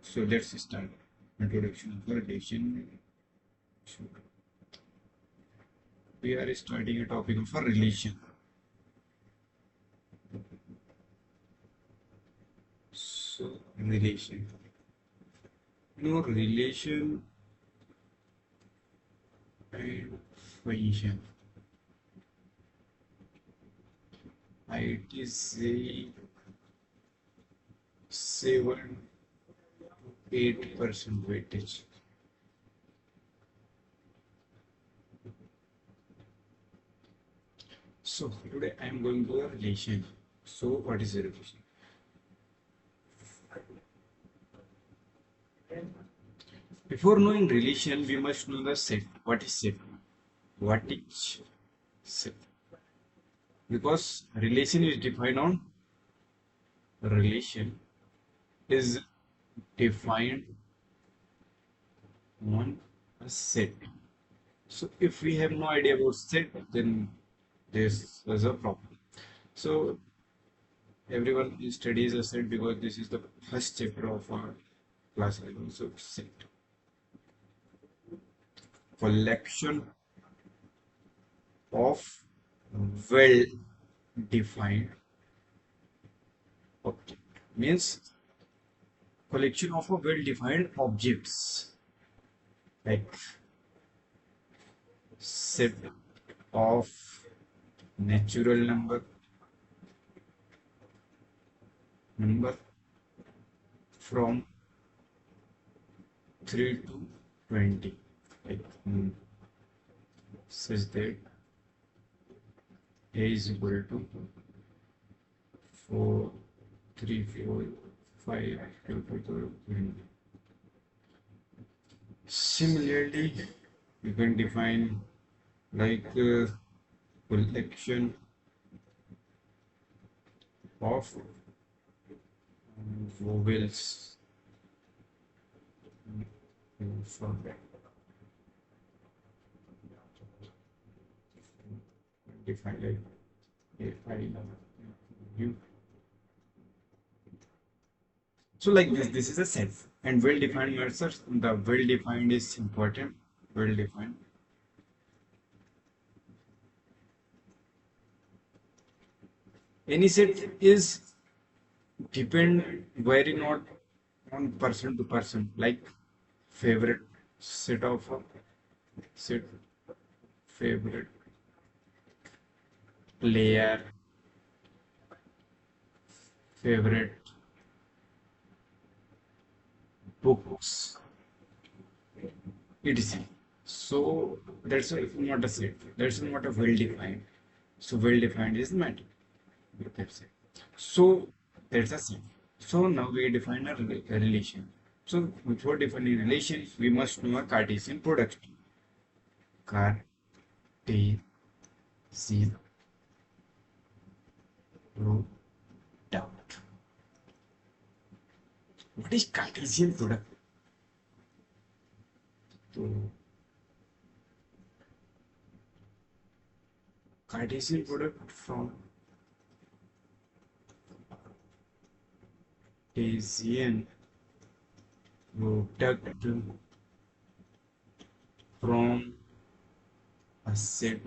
So let's start. Introduction of relation. We are starting a topic of a relation. So relation. Relation and function. It is a 7-8% weightage. So today I am going to a relation. So what is a relation? Before knowing relation, we must know the set. What is set? What is set? Because relation is defined on relation is defined on a set. So if we have no idea about set, then this is a problem. So everyone studies a set because this is the first chapter of our class. So set collection of well defined object means collection of a well defined objects like set of natural number from 3 to 20 like such that a is equal to 4 3 4 5 2 2 20. Similarly you can define like collection of vowels from define like if I you. So like this is a set and well-defined methods. The well-defined is important. Well-defined. Any set is depend very not on person to person. Like favorite set of set favorite player favorite books etc. So that's not a set. That's not a well-defined. So well-defined is matter. That's it. So that's a set. So now we define a relation. So before defining relation, we must know a Cartesian product. Cartesian product. What is Cartesian product? So Cartesian product from Cartesian product from a set.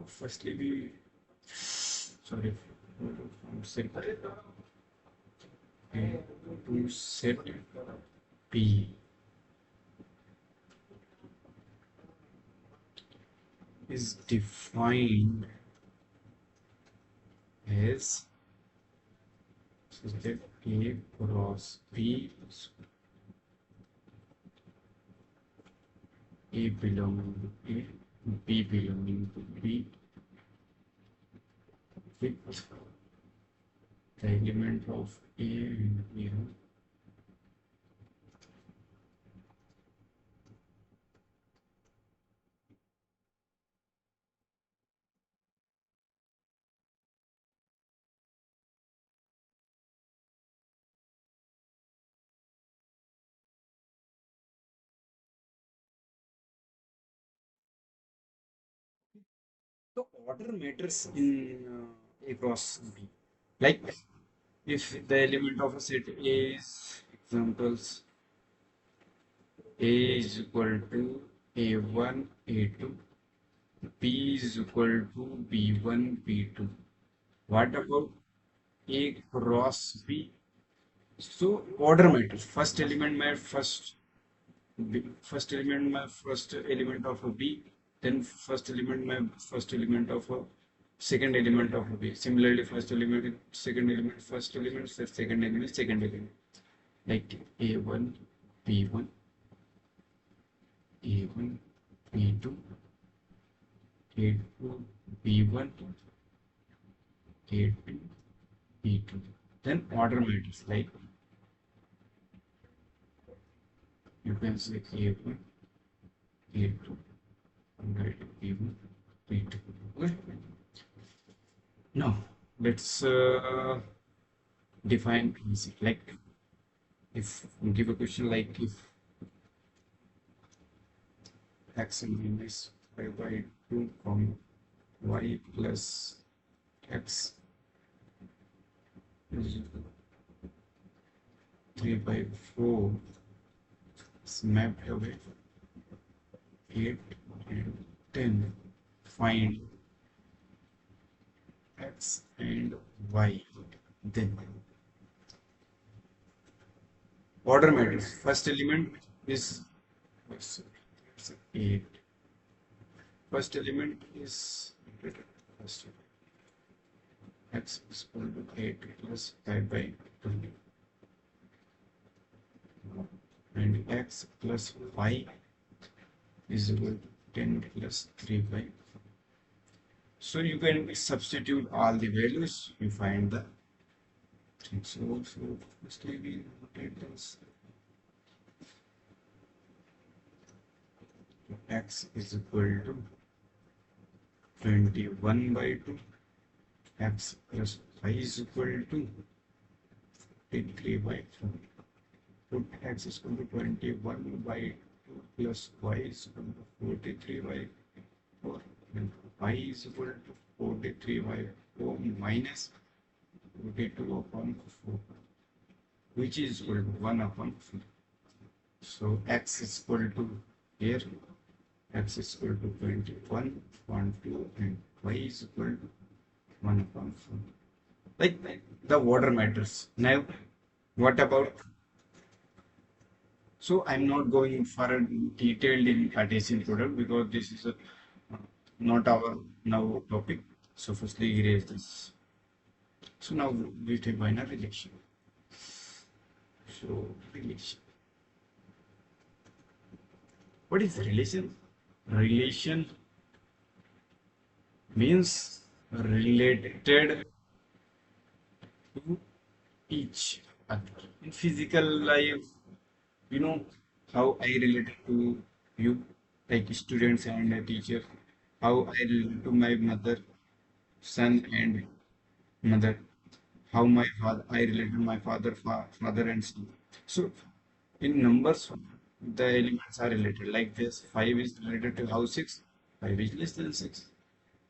Firstly, we sorry from set A to set B is defined as set A cross B, A belonging to A, B belonging to B, with the element of A and B. So order matters in A cross B. Like if the element of a set A is examples A is equal to A1, A2, B is equal to B1, B2. What about A cross B? So order matters. First element my first element of a B, then first element my first element of a second element of a B. Similarly, first element, second element, first element, second element, second element. Like A1, B1, A1, B2, A2, B1, A2, B2. Then order matters. Like you can say A1, A2, B1, B2. Okay. Now let's define easy. Like if give a question like if x minus 5 by 2 comma y plus x is 3 by 4 is mapped away 8 and 10. Find x and y. Then order matters. First element is 8. First element is first x is equal to 8 plus 5 by 2 and x plus y is equal to 10 plus 3 by 4. So you can substitute all the values, you find the thing. So firstly we notate this x is equal to 21 by 2, x plus y is equal to 53 by 4. Put x is equal to 21 by 2 plus y is equal to 43 by 4 and y is equal to 43 by 4 minus 42 upon 4, which is equal to 1 upon 4. So x is equal to here x is equal to 21 upon 2 and y is equal to 1 upon 4. Like the order matters. Now what about, so I'm not going for a detailed in Cartesian product because this is not our now topic. So firstly erase this. So now we define a relation. So relation. What is relation? Relation means related to each other. In physical life, you know how I relate to you, like students and a teacher, how I relate to my mother, son and mother, how my father, I relate to my father and son. So in numbers, the elements are related. Like this, 5 is related to how 6, 5 is less than 6.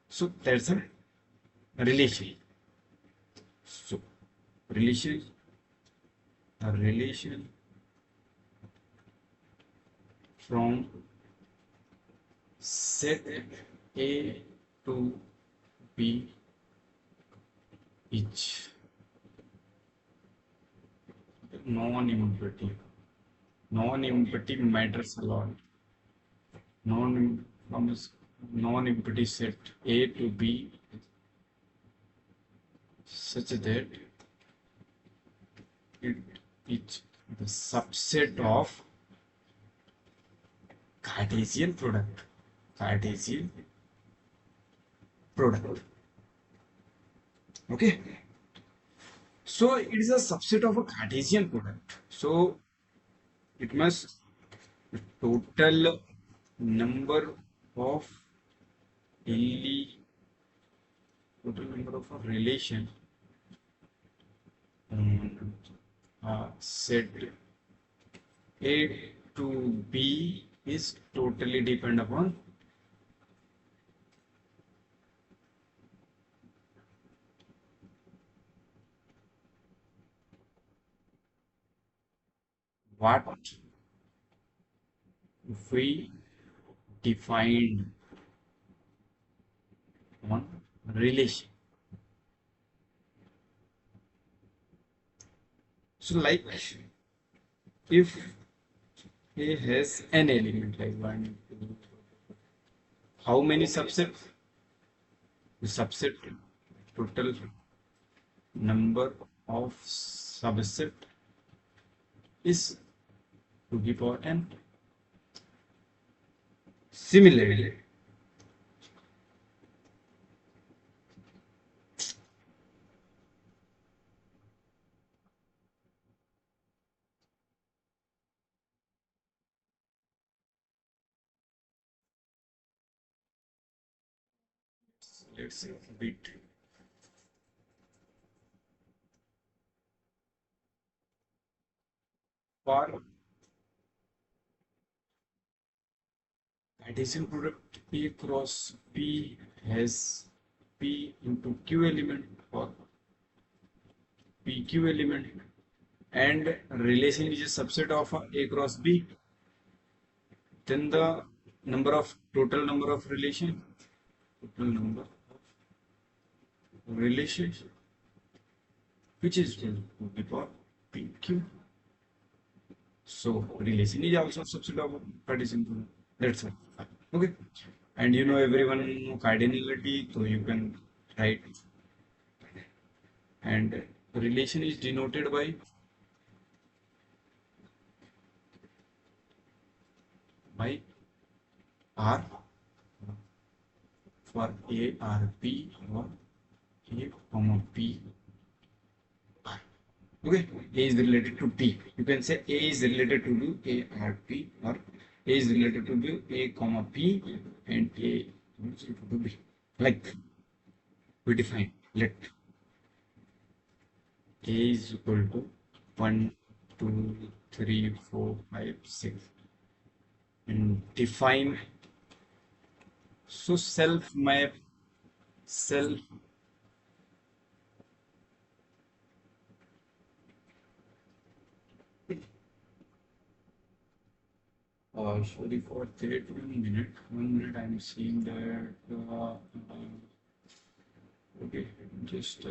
So that's a relation. So relation, a relation from set A to B each non-empty. Non-empty matters a lot. From non-empty set A to B such that it is the subset of Cartesian product. Cartesian product. Okay. So it is a subset of a Cartesian product. So it must total number of total number of a relation set A to B is totally depend upon what we defined on relation. So like if A has n element like one, two, how many subsets? The subset total number of subset is to the power n. Similarly, let's say bit for Cartesian product A cross P has P into Q element or PQ element, and relation is a subset of A cross B, then the total number of total number of relations which is to the power PQ. So relation is also a subset of Cartesian product. That's all. Okay. And you know everyone know cardinality, so you can write. And relation is denoted by R for A R P or A comma P R. Okay, A is related to P. You can say A is related to A R P or A is related to A comma P and A is related to B. Like we define, let A is equal to 1, 2, 3, 4, 5, 6 and define. So self map, self sorry for that 1 minute. 1 minute I'm seeing that okay, just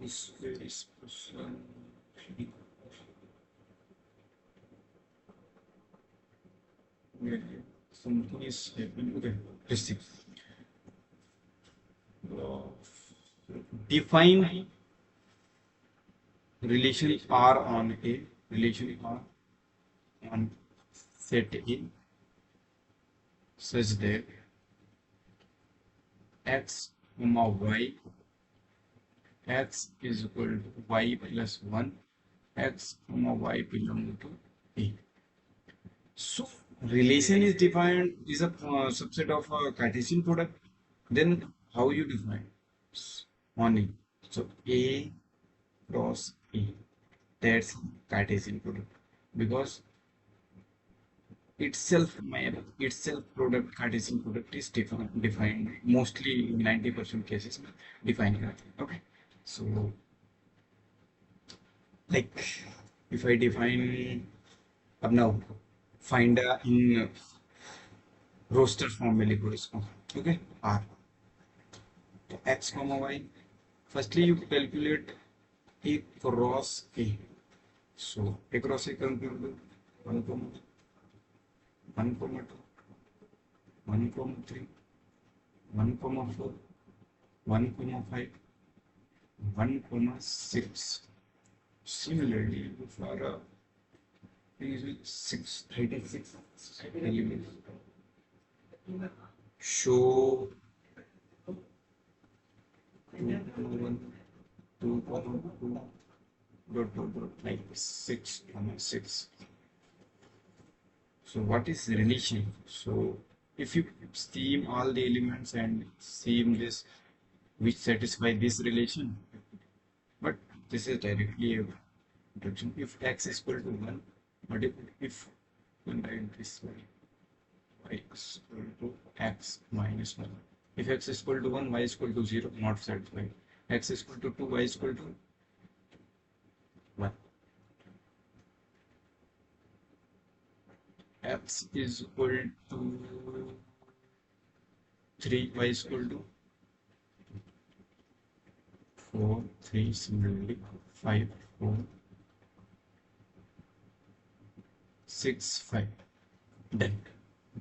this person okay, something is happening. Okay, let's see. Uh, define relation R on A, relation R on set A such that x comma y, x is equal to y plus 1, x comma y belong to A. So relation is defined is a subset of a Cartesian product. Then how you define on A? So A cross A, that's Cartesian product because itself product Cartesian product is defined mostly in 90% cases defined. Okay, so like if I define अब now find in roster form में लिखो इसको. Okay, R x comma y. Firstly you calculate A cross A. So A cross A calculate 1 comma 1 comma 2 1 comma 3 1 comma 4 1 comma 5 1 comma 6. Similarly for things with 36 elements show 2 comma 1 2 comma 2 dot like 6 comma 6. So what is relation? So if you steam all the elements and seam this which satisfy this relation, but this is directly a introduction. If x is equal to 1, but if you write this way, y is equal to x minus 1. If x is equal to 1, y is equal to 0, not satisfied. X is equal to 2, y is equal to x is equal to 3, y is equal to 4, 3, similarly 5, 4, 6, 5. Done.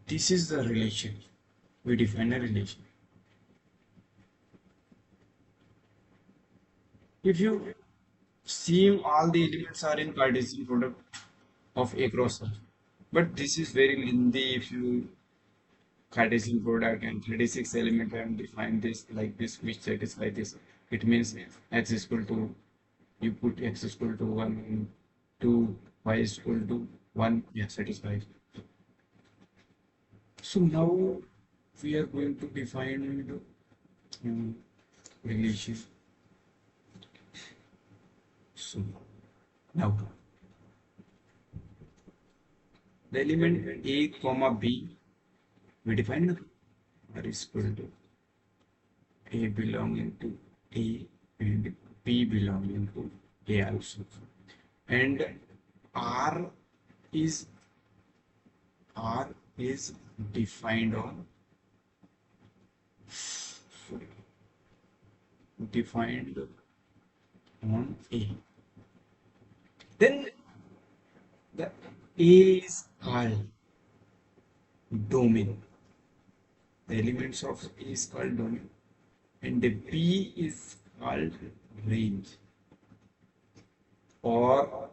This is the relation. We define a relation. If you see, all the elements are in Cartesian product of A cross R. But this is very lengthy if you Cartesian product and 36 element and define this like this, which satisfy this. It means x is equal to, you put x is equal to 1, 2, y is equal to 1, yeah, satisfies. So now we are going to define the relation. So now the element a comma b, we define r is equal to a belonging to a and b belonging to a also, and r is defined on a. Then the a is called domain. The elements of a is called domain, and the b is called range or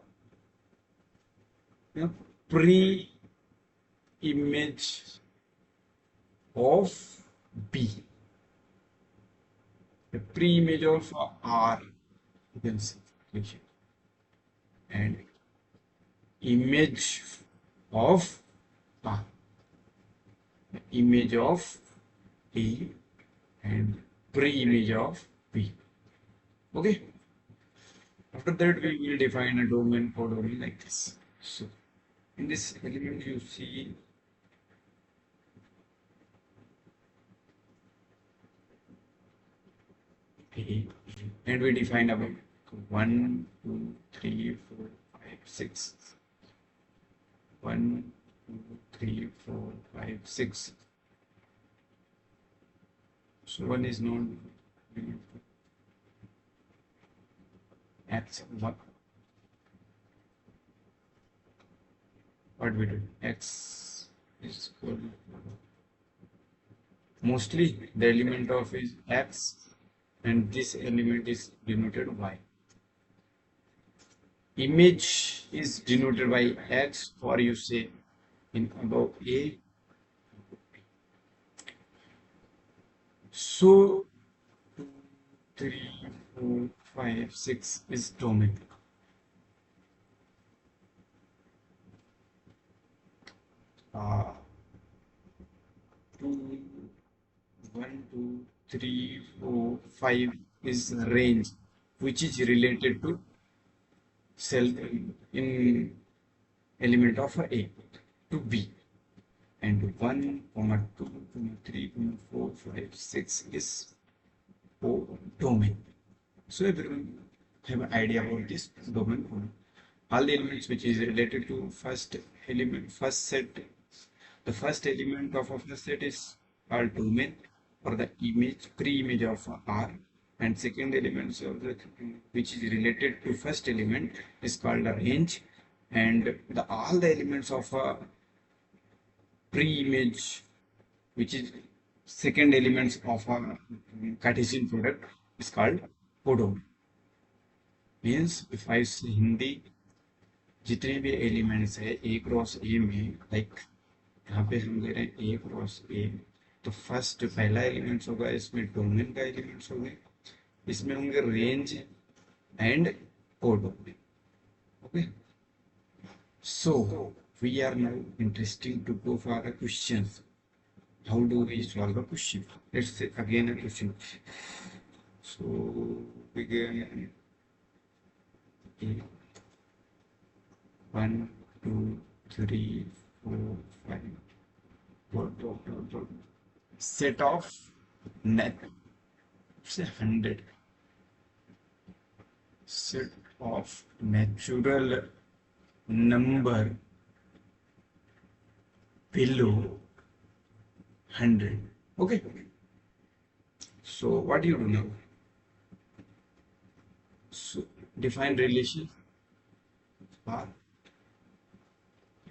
the pre-image of b. The pre-image of R, you can see, and image of R, the image of A and pre-image of B. Okay. After that, we will define a domain codomain like this. So, in this element, you see A, and we define about 1, 2, 3, 4, 5, 6. 1, 2, 3, 4, 5, 6. So 1 is known x 1. What we do? X is equal to, mostly the element of is x, and this element is denoted y. Image is denoted by x, or you say in above A. So 2, 3, 4, 5, 6 is domain. Two, 1, 2, 3, 4, 5 is range, which is related to cell in element of A to B, and 1, 2, 3, 4, 5, 6 is domain. So everyone have an idea about this domain. All the elements which is related to first element, first set, the first element of the set is called domain, or the image, pre-image of R, and second elements of the which is related to first element is called a range, and all the elements of a pre-image, which is second elements of a Cartesian product, is called codomain. Means if I say Hindi, जितने भी elements है ए cross ए में, like यहाँ पे हम ले रहे हैं ए क्रॉस ए, तो फर्स्ट पहला एलिमेंट्स होगा इसमें डोमेन का एलिमेंट्स होंगे, इसमें होंगे range and codomain. Okay, so we are now interesting to go for a question. How do we solve a question? Let's say again a question. So begin. 1, 2, 3, 4, 5. Set of net, say 100. Set of natural number below 100. Okay. So what do you do now? So define relation R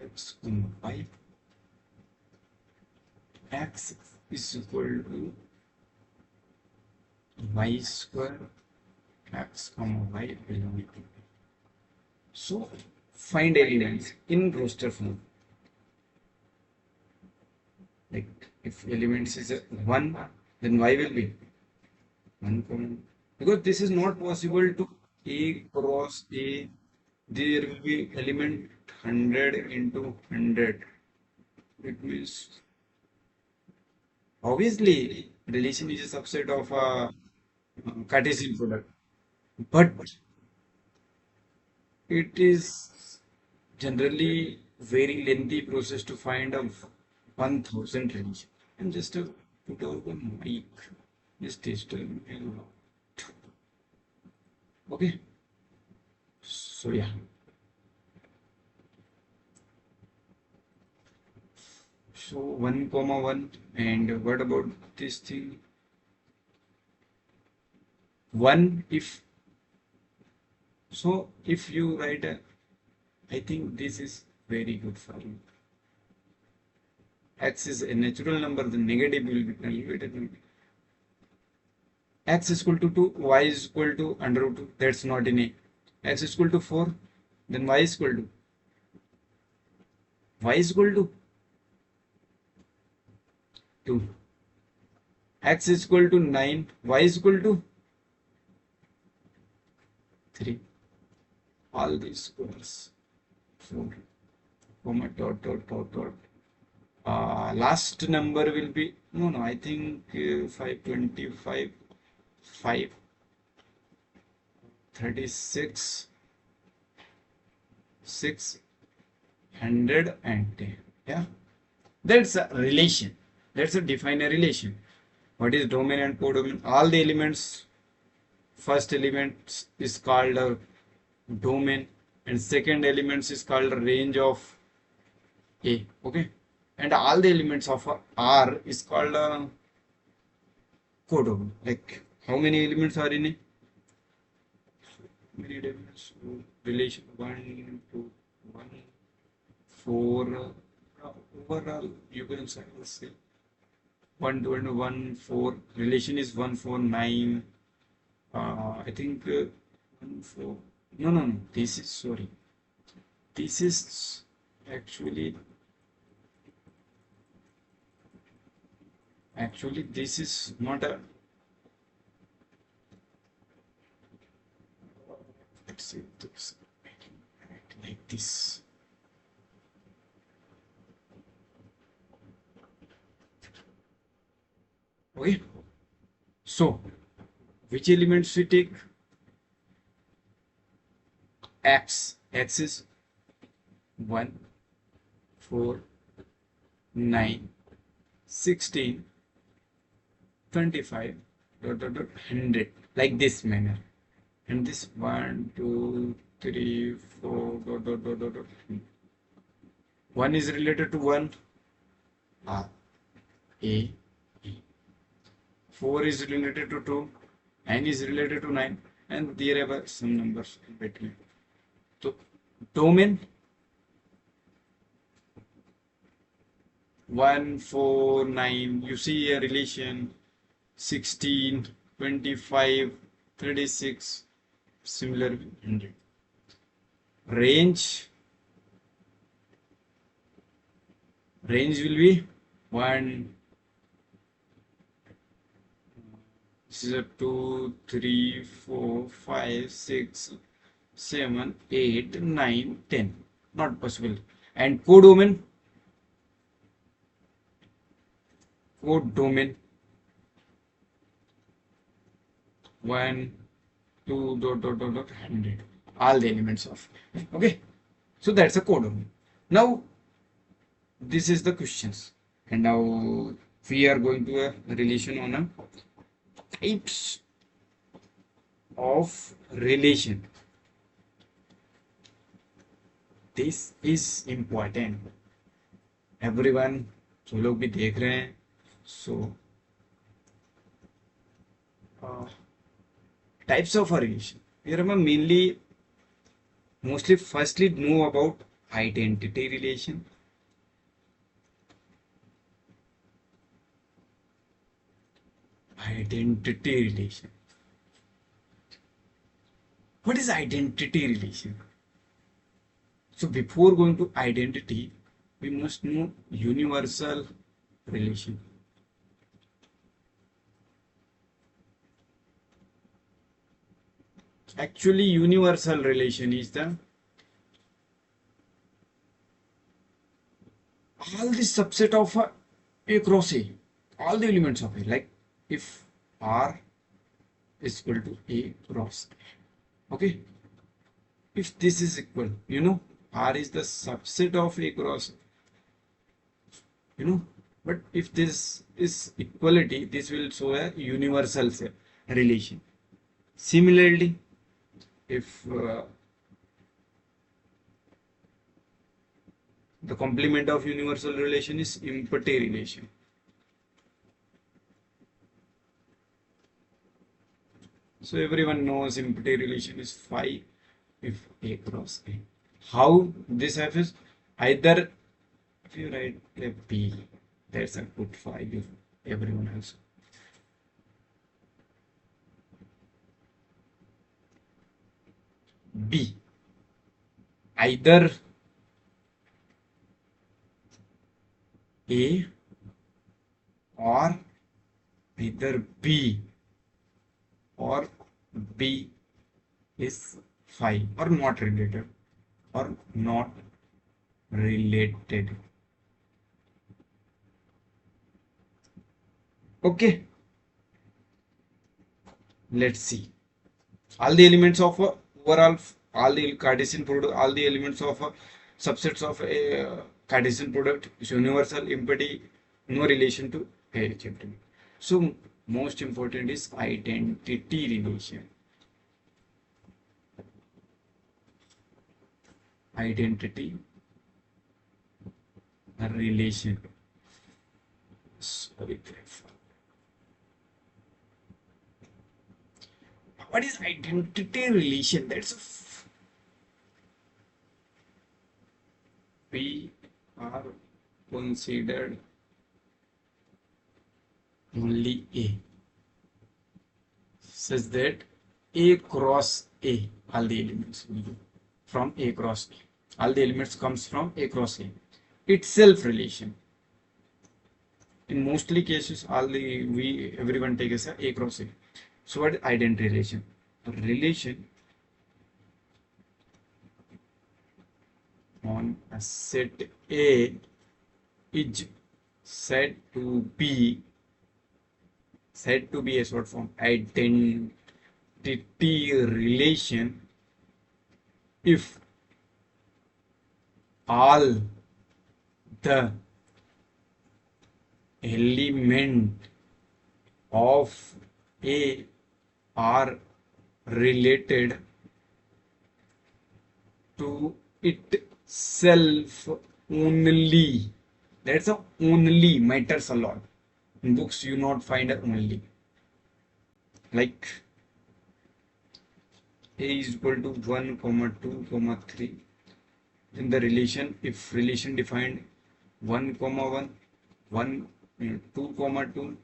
x y. X is equal to y square x comma y belonging to. So find elements in roster form. Like if elements is 1, then y will be 1, because this is not possible to A cross A. There will be element 100 into 100. It means obviously relation is a subset of a Cartesian product, but it is generally very lengthy process to find a 1000 relation. And just put over the mic, just test okay. So yeah. So 1, 1, and what about this thing? 1 if, so if you write a, I think this is very good for you. X is a natural number, the negative will be evaluated. X is equal to 2, y is equal to under root 2, that's not in A. X is equal to 4, then y is equal to, y is equal to 2. X is equal to 9, y is equal to 3. All these squares. 4, comma, dot, dot, dot, dot. Last number will be, no, I think 525, 5, 36, 610. Yeah, that's a relation. Let's define a relation. What is domain and codomain? All the elements, first element is called a domain, and second elements is called a range of A. Okay, and all the elements of R is called a codomain. Like how many elements are in A? Many elements. Relation 1 to 1, 4. Overall, you can say 1 to 1, 4. Relation is 1, 4, 9. I think 1, 4. No. This is, sorry. This is actually this is not a, let's say this like this. Okay, so which elements we take? X is 1, 4, 9, 16, 25, dot, dot, dot, 100, like this manner. And this 1, 2, 3, 4, dot, dot, dot, dot, dot. 1 is related to 1, A. 4 is related to 2, 9 is related to 9, and there are some numbers in between. So domain 1, 4, 9, you see a relation 16, 25, 36, similar 100. Range will be 1. This is a 2, 3, 4, 5, 6, 7, 8, 9, 10. Not possible. And codomain 1, 2, dot, dot, dot, dot, 100. All the elements of. Okay. So that's a codomain. Now, this is the questions. And now we are going to a relation on a types of relation. This is important. Everyone जो लोग भी देख रहे हैं, सो types of a relation. Here I'm mainly mostly firstly know about identity relation. Identity relation. What is identity relation? So before going to identity, we must know universal relation. Actually, universal relation is the all the subset of A cross A, all the elements of A. Like if R is equal to A cross A. Okay, if this is equal, R is the subset of A cross A, but if this is equality, this will show a universal relation. Similarly, if the complement of universal relation is empty relation. So everyone knows empty relation is phi if A cross A. How this happens? Either if you write a B, that's a good phi if everyone else. B. Either A or either B or B is phi or not related or not related. Okay, let's see all the elements of overall, all the Cartesian product, all the elements of subsets of a Cartesian product is universal, empty, no relation to A. So most important is identity relation. Identity relation. Sorry. What is identity relation? That's we are considered only A, such that A cross A, all the elements from A cross A, all the elements comes from A cross A itself relation. In mostly cases, all the everyone take as A cross A. So what is identity relation? A relation on a set A is said to be a short form identity relation if all the element of A are related to itself only. That's a only matters a lot. In books, you not find a only. Like A is equal to 1, 2, 3. In the relation, if relation defined 1, 1, 1, 2, 2,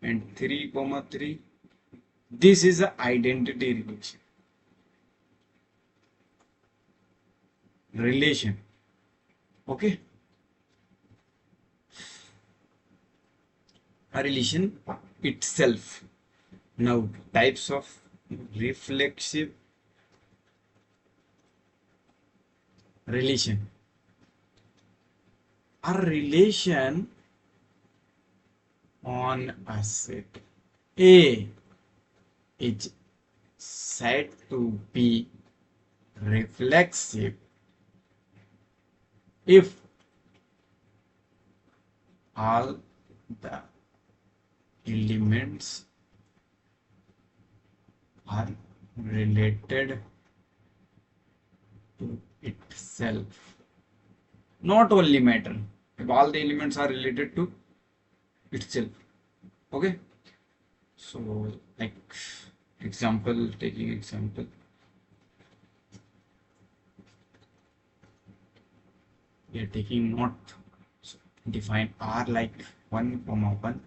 and 3, 3, this is an identity relation. Okay, a relation itself. Now types of reflexive relation. A relation on a set A is said to be reflexive if all the elements are related to itself. Not only matter, if all the elements are related to itself. Okay, so like taking example, we are taking not, so define R like 1 comma 1,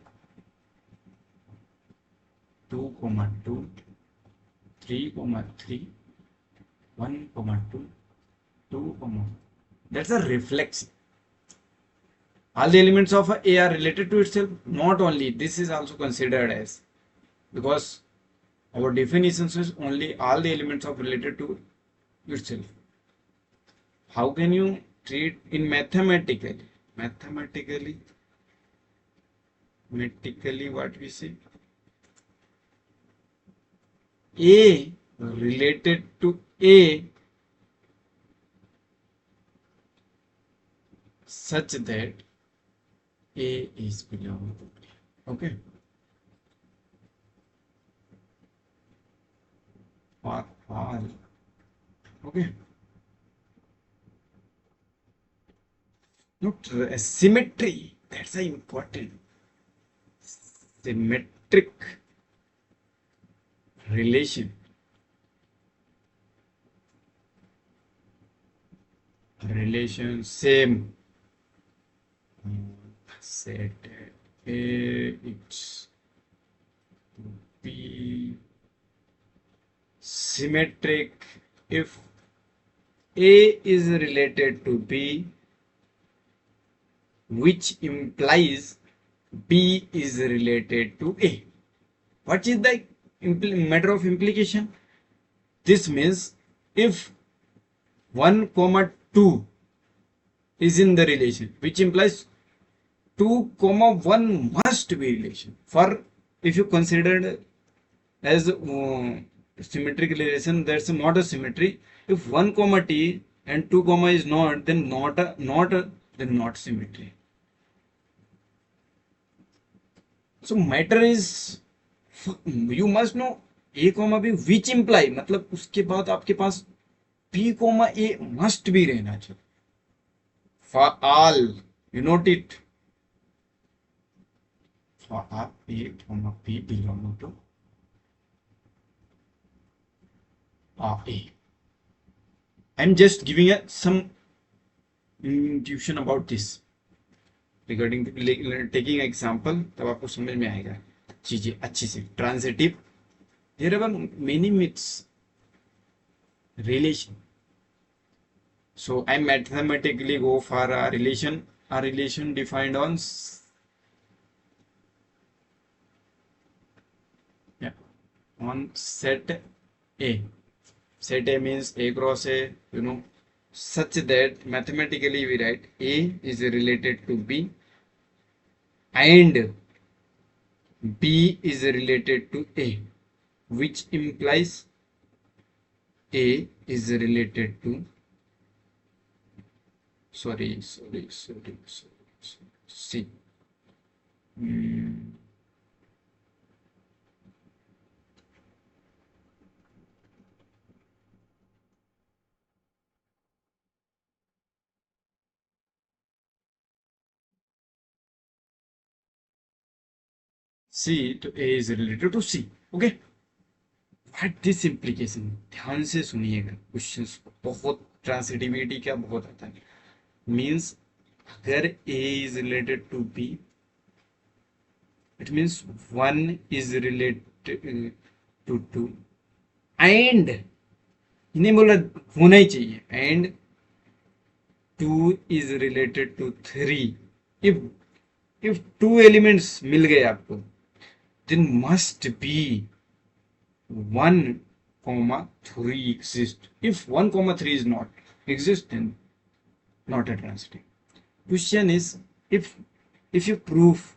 2 comma 2, 3 comma 3, 1 comma 2, 2 comma. That's a reflex. All the elements of A are related to itself. Not only this is also considered as, because our definition says only all the elements are related to itself. How can you treat in mathematically? Mathematically, what we say? A related to A such that A is belong to B. Okay. For all. Okay. Not symmetry. That's a important. Symmetric relation. Relation same. Set A it's B symmetric if A is related to B, which implies B is related to A. What is the matter of implication? This means if 1 comma 2 is in the relation, which implies 2 comma 1 must be relation. For if you consider as symmetric relation, that's not a symmetry. If 1 comma t and 2 comma is not, then not symmetry. So matter is, you must know a comma b which imply, मतलब उसके बाद आपके पास b comma a must be रहना चाहिए. For all, you note it. For all a comma b belong to A. I'm just giving some intuition about this. Regarding taking example, तब आपको समझ में आएगा चीजें अच्छी से. Transitive, there are many myths. Relation. So I mathematically go for a relation. A relation defined on set A. Set A means A cross A, such that mathematically we write A is related to B and B is related to A, which implies A is related to sorry C. C to A is related to C. Okay. What this implication? ध्यान से सुनिएगा. Questions बहुत ट्रांसिटिविटी का बहुत आता है. Means अगर A is related to B, it means 1 is related to 2 and इन्हें बोला होना ही चाहिए and 2 is related to 3. If 2 elements मिल गए आपको, then must be 1 comma 3 exist. If 1 comma 3 is not exist, then not a transitive. Question is, if you prove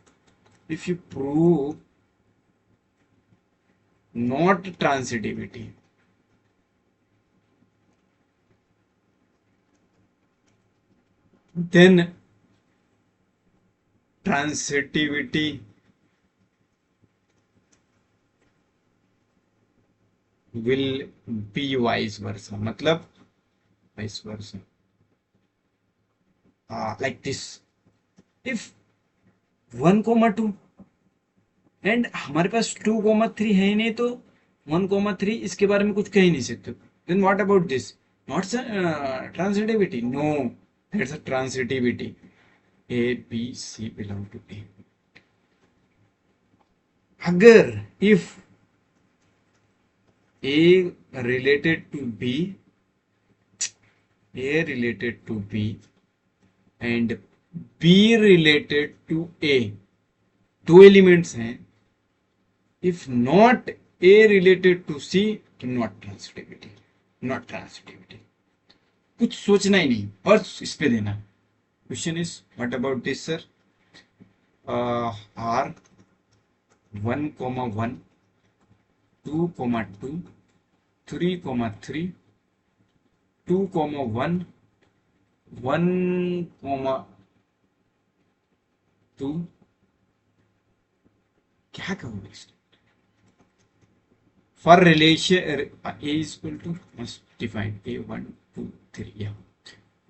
not transitivity, then transitivity will be vice versa. मतलब vice versa. Like this. If 1,2 and हमारे पास 2,3 है ही नहीं, तो 1,3 इसके बारे में कुछ कह ही नहीं सकते. Then what about this? Not transitivity. No, that's a transitivity. A B C belong to A. अगर if A related to B, A related to B, and B related to A, दो एलिमेंट्स हैं. If not A related to C, तो not ट्रांसिटिविटी. Not ट्रांसिटिविटी. कुछ सोचना ही नहीं, बस इस पे देना. Question is what about this sir? R 1,1, 2,2, 3,3, 2,1, 1,2. क्या करोगे? For relation A is equal to, must define A 1, 2, 3. Yeah,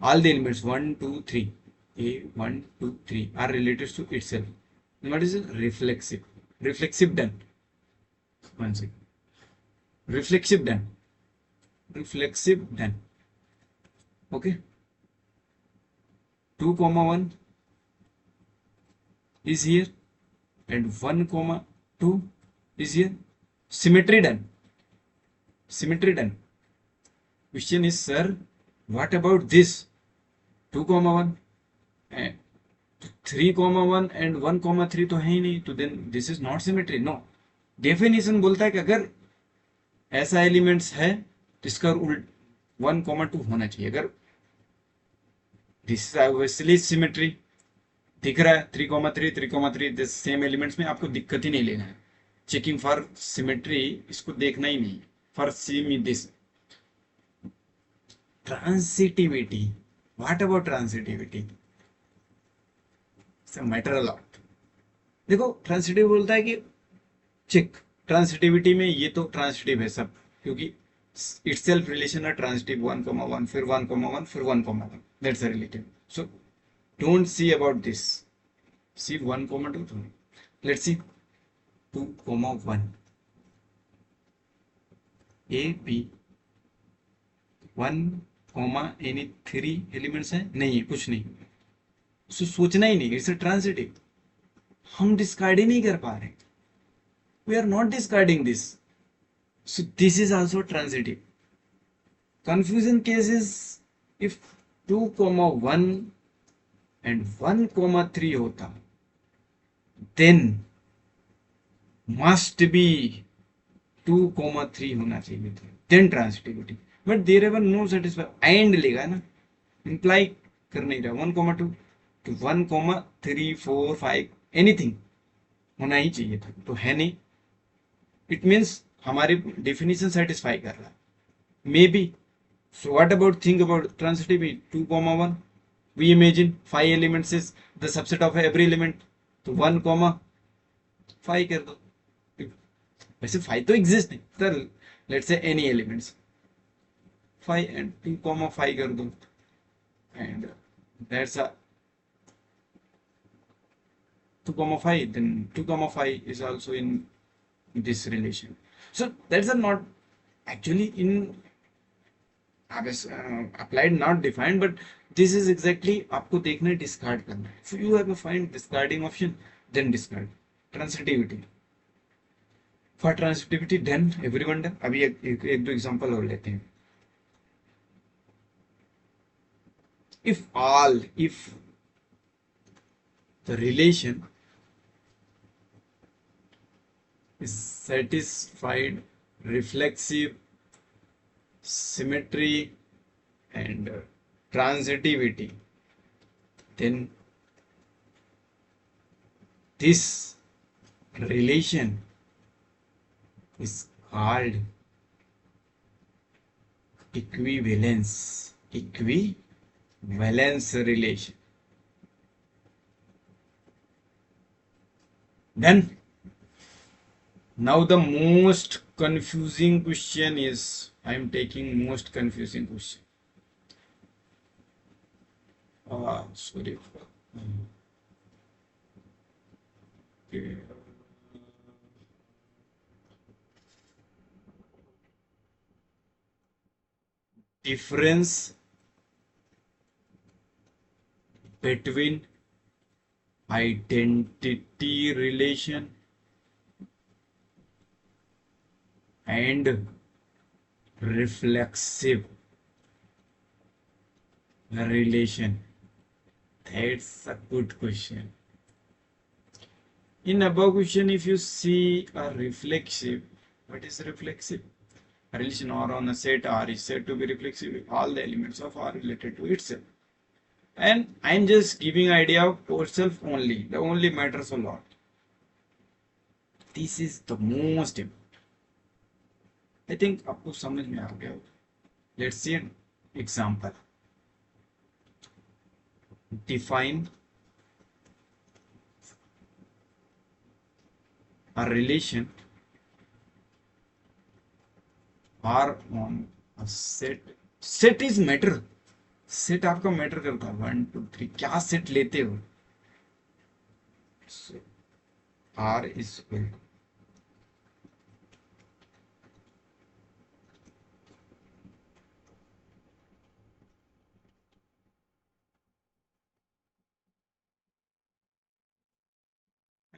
all the elements 1, 2, 3, A 1, 2, 3 are related to itself. And what is it? Reflexive. Reflexive done. One second. Reflexive done. Reflexive done. Okay. 2,1 is here and 1,2 is here. Symmetry done. Symmetry done. Question is, sir, what about this? 2,1 and 3,1 and 1,3 तो है ही नहीं, तो then this is not symmetry. No. Definition बोलता है कि अगर ऐसा elements है तो इसका उल्ट 1,2 होना चाहिए. अगर दिस इज ऑब्वियसली सिमेट्री दिख रहा है 3,3, 3,3 दिस सेम एलिमेंट्स में, आपको दिक्कत ही नहीं लेना है. चेकिंग फॉर सिमेट्री इसको देखना ही नहीं. For see this transitivity. What about transitivity? Matter a lot. देखो ट्रांसिटिव बोलता है कि चेक ट्रांसिटिविटी में ये तो ट्रांसिटिव है सब, क्योंकि इट्स सेल्फ रिलेशन है ट्रांसिटिव. 1,1 फिर 1,1 फिर 1,1, that's a relative. So don't see about this. See 1,2. Let's see 2,1 A B 1, any 3 elements है नहीं है, कुछ नहीं. सो सोचना ही नहीं, इट्स अ ट्रांसिटिव. हम डिस्कार्ड ही नहीं कर पा रहे. We are not discarding this. So this is also transitive. Confusion case is if 2,1 and 1,3 होता, then must be 2,3 होना चाहिए था. Then transitivity. But there ever no satisfy. And लेगा ना, imply कर नहीं रहा. 1,2 to 1,3, 4, 5 anything होना ही चाहिए था, तो है नहीं. इट मीन्स हमारी डेफिनेशन सेटिस्फाई कर रहा है, maybe. So what about think about transitivity? 2,1 we imagine 5 elements is the subset of every element, तो 1,5 कर दो. वैसे 5 तो एग्जिस्ट नहीं, तो let's say any elements 5 and 2,5 कर दो, and that's a 2,5. then 2,5 is also in this relation. So that's a not actually in applied, not defined, but this is exactly आपको देखना है, डिस्कार्ड करना है. So you have to find discarding option, then discard. Transitivity. For transitivity then everyone done. अभी एक दो example और लेते हैं. if the relation is satisfied, reflexive, symmetry and transitivity, then this relation is called equivalence relation. Then now the most confusing question is, I am taking most confusing question. Sorry. Okay. Difference between identity relation and reflexive relation. That's a good question. In above question, if you see a reflexive, what is reflexive? A relation R on a set R is said to be reflexive if all the elements of R related to itself. And I'm just giving idea of yourself only. The only matters a lot. This is the most important. I think आपको समझ में आ गया. Let's see an example. Define a relation R on a set. Set is matter. Set आपका matter करता है. 1 2 3 क्या set लेते हो. R is equal.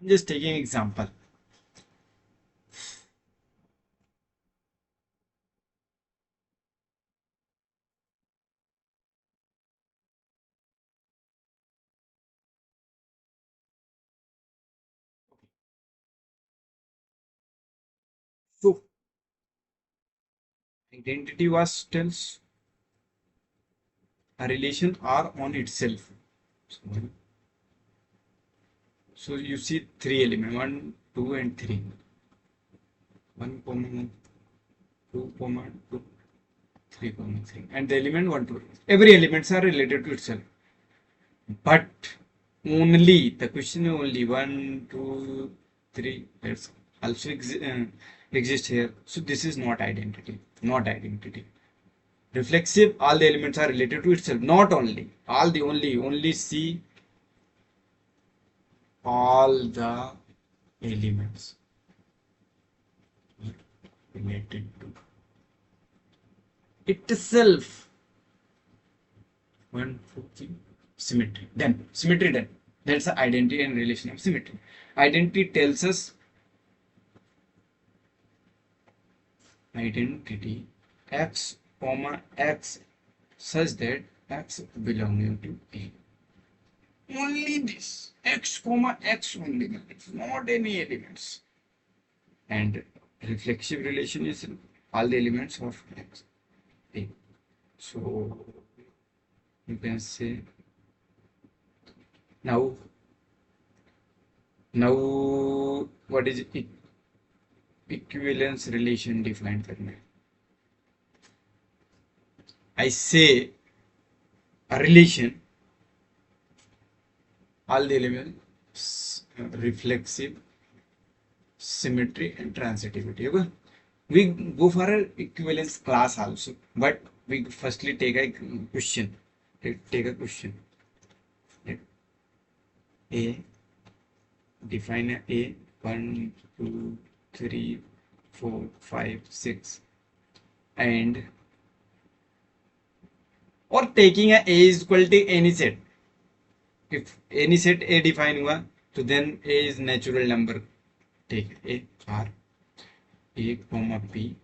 I'm just taking example. So identity was tells a relation R on itself. So you see three elements, 1 2 and 3. 1 comma 1 2 comma 2 3 comma 3, and the element 1 2. Every elements are related to itself, but only the question is only 1 2 3. That's also exist here. So this is not identity. Not identity. Reflexive, all the elements are related to itself. Not only. All the only see all the elements are related to itself. 1 2 3. Symmetry. Then symmetry done. That's the identity and relation of symmetry. Identity tells us identity x comma x such that x belonging to A. Only this x comma x only, not any elements. And reflexive relation is all the elements of x A. So you can say now what is it? Equivalence relation defined करना है. I say a relation, all the elements, reflexive, symmetry and transitivity. Okay? We go for an equivalence class also, but we firstly take a question. Take a question. A, define A 1 2 3 4 5 6, and or taking a is equal to any set. If any set A define हुआ, तो then A is natural number. Take A R A comma B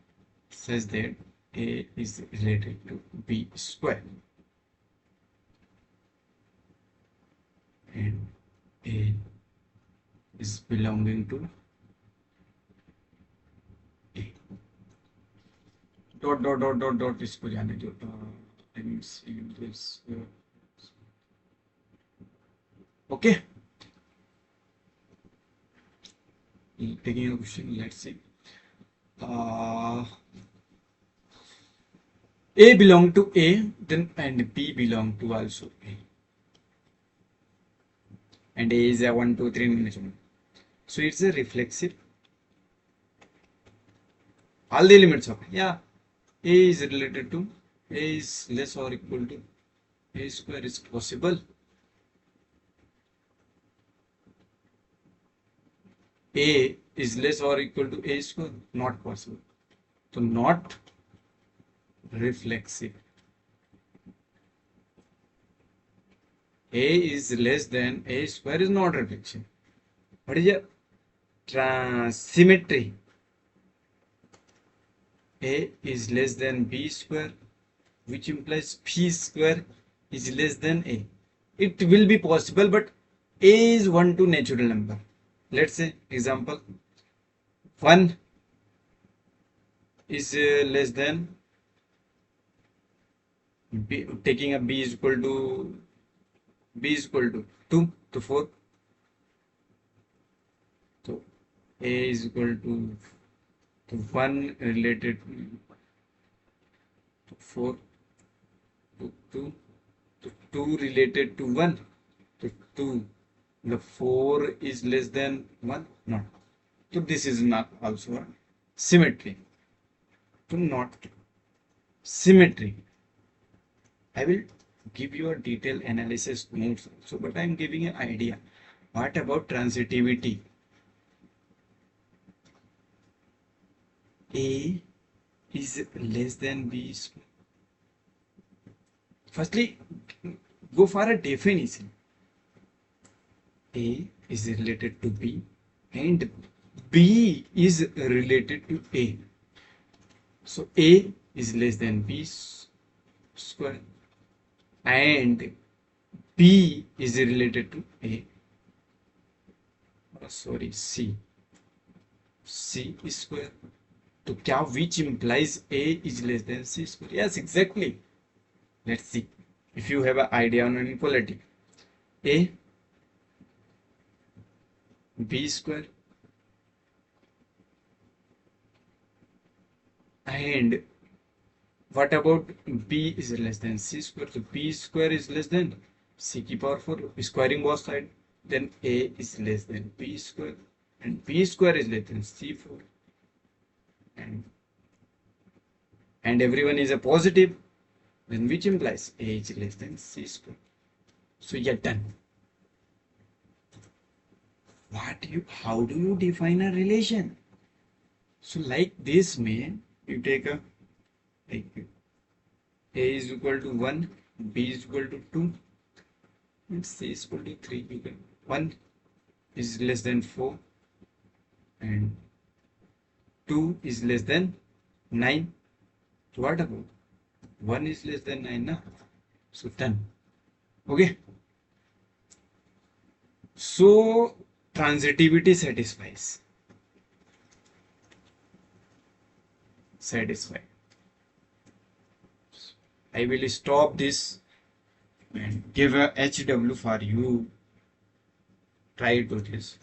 such that A is related to B square, and A is belonging to A. Dot dot dot dot dot इसको जाने दो. Let me see this. Okay. Taking a question. Let's see. A belong to A, then and B belong to also A. And A is a 1 2 3 management. So it's a reflexive. All the elements of A is related to A is less or equal to A square is possible. A is less or equal to A square? Not possible. So not reflexive. A is less than A square is not reflexive. What is your symmetry? A is less than B square, which implies B square is less than A. It will be possible, but A is 1 to natural number. Let's say example 1 is less than B, taking a B is equal to 2 to 4. So A is equal to 1 related to 4 to 2 to 2 related to 1 to 2. The 4 is less than 1? Not. So this is not also a symmetry. So not symmetry. I will give you a detailed analysis notes also, but I am giving an idea. What about transitivity? A is less than B square. Firstly, go for a definition. A is related to B and B is related to A. So A is less than B square and B is related to A. Sorry, C. C is square. So kya, which implies A is less than C square? Yes, exactly. Let's see if you have an idea on inequality. A B square and what about B is less than C square? So B square is less than C की power 4, squaring both side. Then A is less than B square and B square is less than C4 and everyone is a positive, then which implies A is less than C square. So you're done. How do you define a relation? So like this man, you take a like A is equal to 1, B is equal to 2, and C is equal to 3. You can 1 is less than 4 and 2 is less than 9. So what about 1 is less than 9? Na? So 10. Okay. So transitivity satisfies. I will stop this and give a HW for you. Try to this.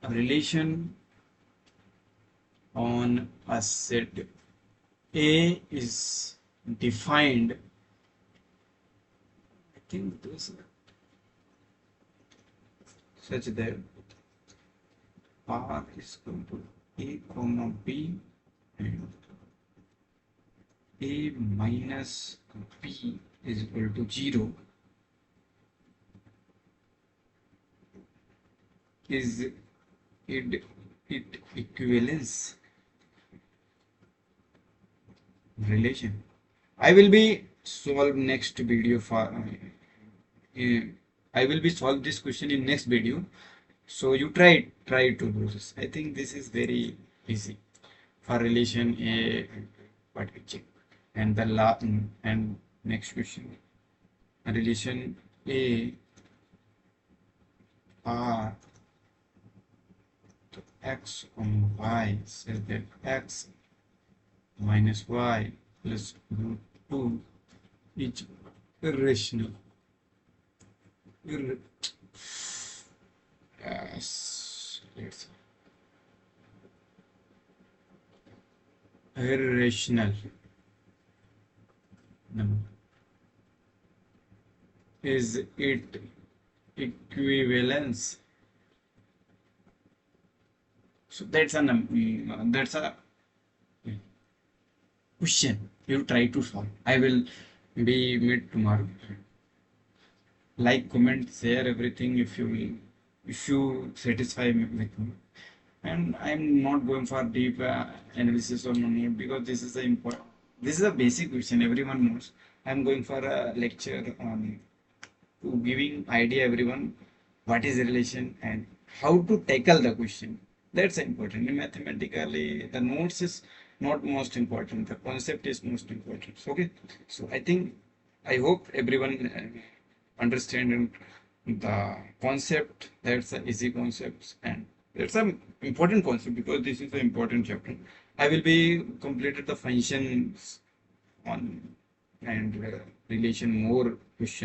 A relation on a set A is defined. I think this such that R is equal to A comma B and A minus B is equal to 0 is it equivalence relation. I will be solve next video for I will be solve this question in next video. So you try to do this. I think this is very easy for relation A. What we check and the and next question, a relation A R to x on y says that x minus y plus root 2 is irrational. Yes, let's irrational number. Is it equivalence? So that's a question you try to solve. I will be meet tomorrow. like, comment, share everything if you will, if you satisfy me with me. And I'm not going for deep analysis or not, because this is the important. This is a basic question everyone knows. I'm going for a lecture on to giving idea everyone what is the relation and how to tackle the question. That's important. Mathematically, the notes is not most important. The concept is most important. Okay. So I think, I hope everyone understand the concept. That's the easy concepts, and that's an important concept because this is an important chapter. I will be completed the functions on and relation more questions.